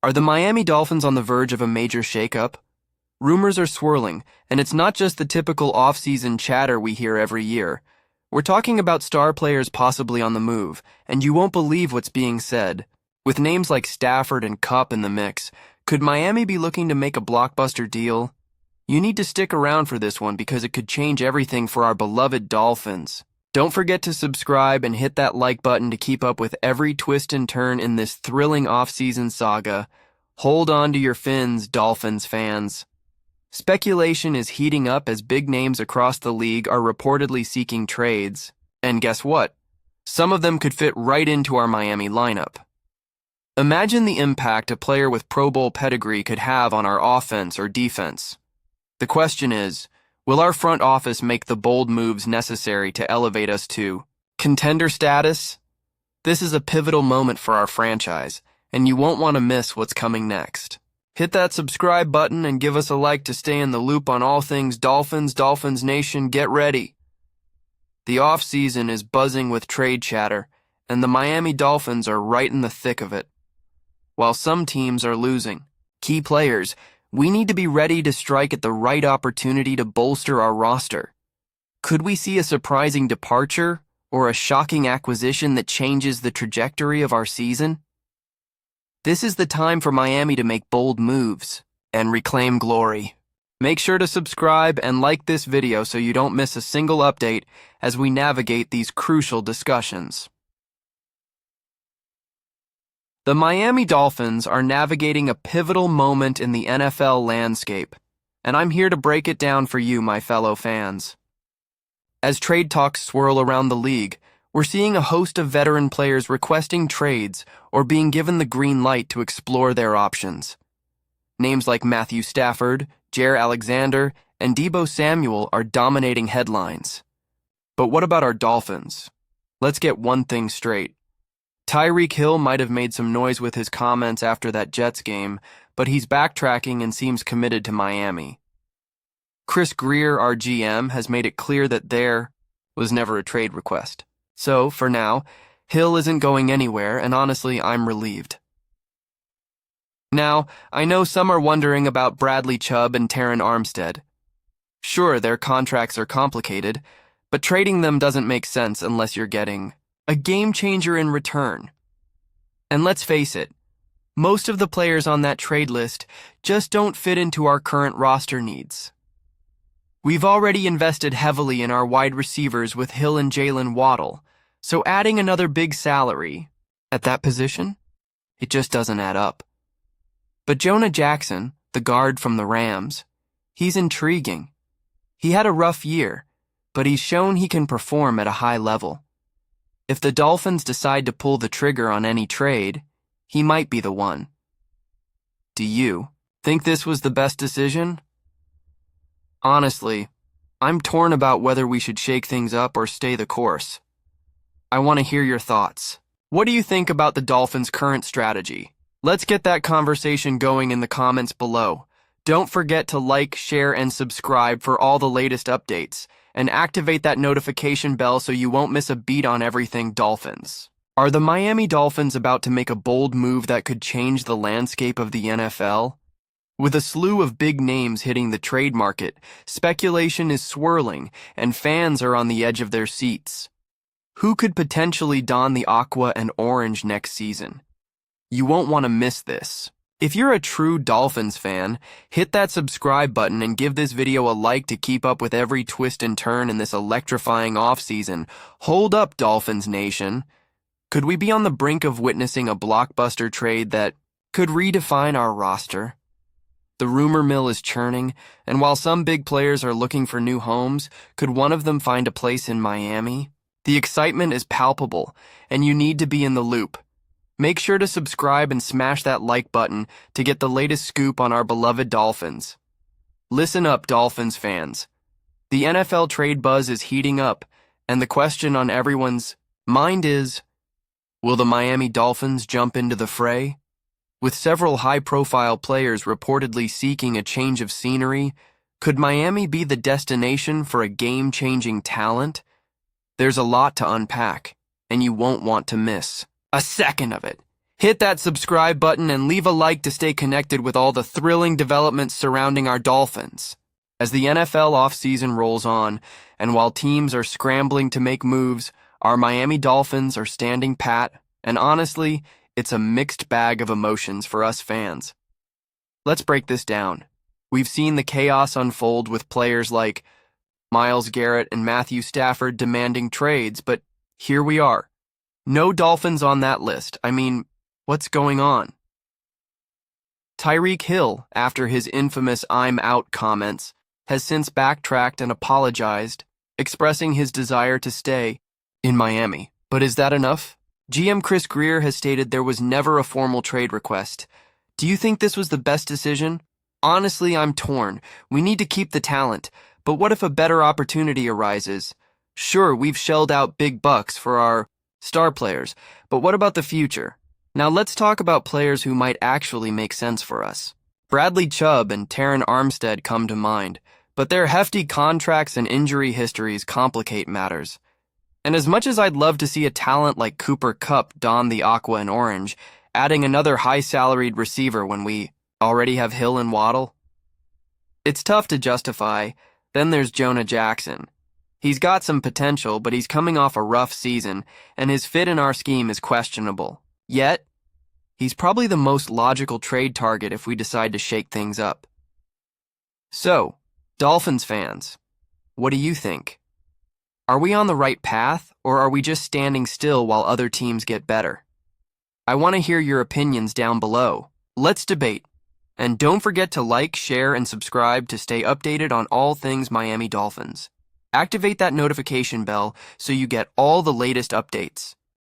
Are the Miami Dolphins on the verge of a major shakeup? Rumors are swirling, and it's not just the typical off-season chatter we hear every year. We're talking about star players possibly on the move, and you won't believe what's being said. With names like Stafford and Kupp in the mix, could Miami be looking to make a blockbuster deal? You need to stick around for this one because it could change everything for our beloved Dolphins. Don't forget to subscribe and hit that like button to keep up with every twist and turn in this thrilling off-season saga. Hold on to your fins, Dolphins fans. Speculation is heating up as big names across the league are reportedly seeking trades. And guess what? Some of them could fit right into our Miami lineup. Imagine the impact a player with Pro Bowl pedigree could have on our offense or defense. The question is, will our front office make the bold moves necessary to elevate us to contender status? This is a pivotal moment for our franchise, and you won't want to miss what's coming next. Hit that subscribe button and give us a like to stay in the loop on all things Dolphins. Dolphins Nation, get ready. The off-season is buzzing with trade chatter, and the Miami Dolphins are right in the thick of it. While some teams are losing key players, we need to be ready to strike at the right opportunity to bolster our roster. Could we see a surprising departure or a shocking acquisition that changes the trajectory of our season? This is the time for Miami to make bold moves and reclaim glory. Make sure to subscribe and like this video so you don't miss a single update as we navigate these crucial discussions. The Miami Dolphins are navigating a pivotal moment in the NFL landscape, and I'm here to break it down for you, my fellow fans. As trade talks swirl around the league, we're seeing a host of veteran players requesting trades or being given the green light to explore their options. Names like Matthew Stafford, Jair Alexander, and Deebo Samuel are dominating headlines. But what about our Dolphins? Let's get one thing straight. Tyreek Hill might have made some noise with his comments after that Jets game, but he's backtracking and seems committed to Miami. Chris Greer, our GM, has made it clear that there was never a trade request. So, for now, Hill isn't going anywhere, and honestly, I'm relieved. Now, I know some are wondering about Bradley Chubb and Terron Armstead. Sure, their contracts are complicated, but trading them doesn't make sense unless you're getting a game-changer in return. And let's face it, most of the players on that trade list just don't fit into our current roster needs. We've already invested heavily in our wide receivers with Hill and Jalen Waddle, so adding another big salary at that position, it just doesn't add up. But Jonah Jackson, the guard from the Rams, he's intriguing. He had a rough year, but he's shown he can perform at a high level. If the Dolphins decide to pull the trigger on any trade, he might be the one. Do you think this was the best decision? Honestly, I'm torn about whether we should shake things up or stay the course. I want to hear your thoughts. What do you think about the Dolphins' current strategy? Let's get that conversation going in the comments below. Don't forget to like, share, and subscribe for all the latest updates, and activate that notification bell so you won't miss a beat on everything Dolphins. Are the Miami Dolphins about to make a bold move that could change the landscape of the NFL? With a slew of big names hitting the trade market, speculation is swirling, and fans are on the edge of their seats. Who could potentially don the aqua and orange next season? You won't want to miss this. If you're a true Dolphins fan, hit that subscribe button and give this video a like to keep up with every twist and turn in this electrifying offseason. Hold up, Dolphins Nation. Could we be on the brink of witnessing a blockbuster trade that could redefine our roster? The rumor mill is churning, and while some big players are looking for new homes, could one of them find a place in Miami? The excitement is palpable, and you need to be in the loop. Make sure to subscribe and smash that like button to get the latest scoop on our beloved Dolphins. Listen up, Dolphins fans. The NFL trade buzz is heating up, and the question on everyone's mind is, will the Miami Dolphins jump into the fray? With several high-profile players reportedly seeking a change of scenery, could Miami be the destination for a game-changing talent? There's a lot to unpack, and you won't want to miss a second of it. Hit that subscribe button and leave a like to stay connected with all the thrilling developments surrounding our Dolphins. As the NFL offseason rolls on, and while teams are scrambling to make moves, our Miami Dolphins are standing pat, and honestly, it's a mixed bag of emotions for us fans. Let's break this down. We've seen the chaos unfold with players like Myles Garrett and Matthew Stafford demanding trades, but here we are. No Dolphins on that list. I mean, what's going on? Tyreek Hill, after his infamous "I'm out" comments, has since backtracked and apologized, expressing his desire to stay in Miami. But is that enough? GM Chris Greer has stated there was never a formal trade request. Do you think this was the best decision? Honestly, I'm torn. We need to keep the talent, but what if a better opportunity arises? Sure, we've shelled out big bucks for our star players, but what about the future? Now let's talk about players who might actually make sense for us. Bradley Chubb and Terron Armstead come to mind, but their hefty contracts and injury histories complicate matters. And as much as I'd love to see a talent like Cooper Kupp don the aqua and orange, adding another high-salaried receiver when we already have Hill and Waddle, it's tough to justify. Then there's Jonah Jackson. He's got some potential, but he's coming off a rough season, and his fit in our scheme is questionable. Yet, he's probably the most logical trade target if we decide to shake things up. So, Dolphins fans, what do you think? Are we on the right path, or are we just standing still while other teams get better? I want to hear your opinions down below. Let's debate. And don't forget to like, share, and subscribe to stay updated on all things Miami Dolphins. Activate that notification bell so you get all the latest updates.